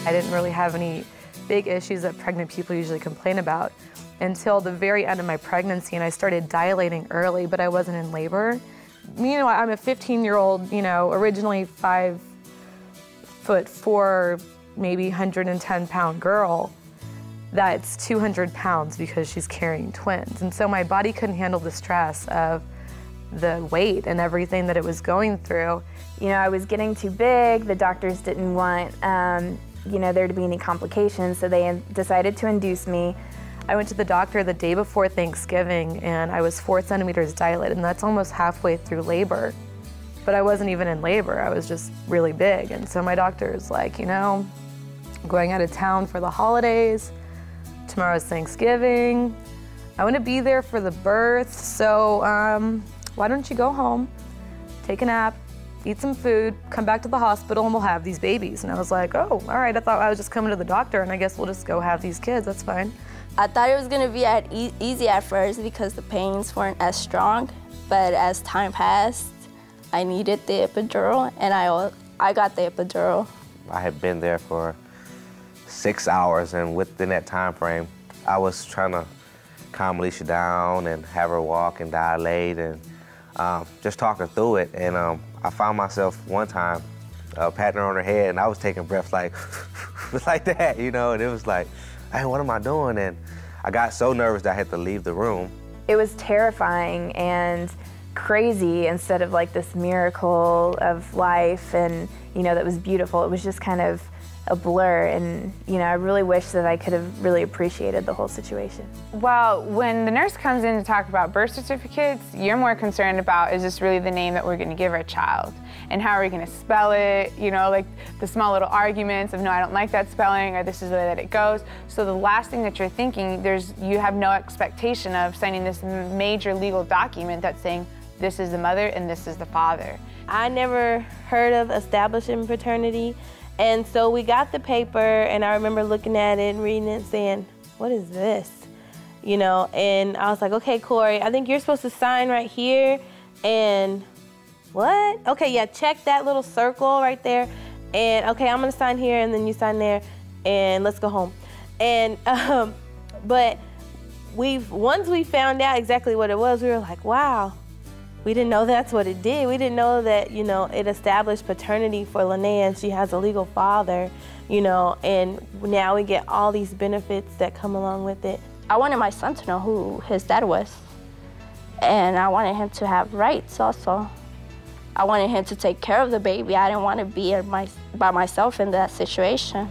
I didn't really have any big issues that pregnant people usually complain about until the very end of my pregnancy, and I started dilating early, but I wasn't in labor. I'm a 15-year-old, originally 5'4", maybe 110-pound girl that's 200 pounds because she's carrying twins. And so my body couldn't handle the stress of the weight and everything that it was going through. I was getting too big. The doctors didn't want, there to be any complications, so they decided to induce me. I went to the doctor the day before Thanksgiving, and I was 4 centimeters dilated, and that's almost halfway through labor. But I wasn't even in labor, I was just really big. And so my doctor's like, I'm going out of town for the holidays. Tomorrow's Thanksgiving. I want to be there for the birth, so why don't you go home, take a nap, eat some food, come back to the hospital, and we'll have these babies. And I was like, oh, all right, I thought I was just coming to the doctor, and I guess we'll just go have these kids, that's fine. I thought it was gonna be easy at first because the pains weren't as strong, but as time passed, I needed the epidural, and I got the epidural. I had been there for 6 hours, and within that time frame, I was trying to calm Alicia down and have her walk and dilate and just talk her through it. And I found myself one time patting her on her head, and I was taking breaths like, like that, and it was like, hey, what am I doing? And I got so nervous that I had to leave the room. It was terrifying and crazy instead of like this miracle of life and, that was beautiful. It was just kind of a blur, and I really wish that I could have really appreciated the whole situation. Well, when the nurse comes in to talk about birth certificates, you're more concerned about, is this really the name that we're going to give our child? And how are we going to spell it? Like the small little arguments of, no, I don't like that spelling, or this is the way that it goes. So the last thing that you're thinking, you have no expectation of signing this major legal document that's saying, this is the mother and this is the father. I never heard of establishing paternity. And so we got the paper, and I remember looking at it and reading it and saying, what is this? And I was like, okay, Corey, I think you're supposed to sign right here. And what? Okay, yeah, check that little circle right there. And okay, I'm gonna sign here, and then you sign there, and let's go home. And, but once we found out exactly what it was, we were like, wow. We didn't know that's what it did. We didn't know that, it established paternity for Linnea, and she has a legal father, and now we get all these benefits that come along with it. I wanted my son to know who his dad was, and I wanted him to have rights also. I wanted him to take care of the baby. I didn't want to be by myself in that situation.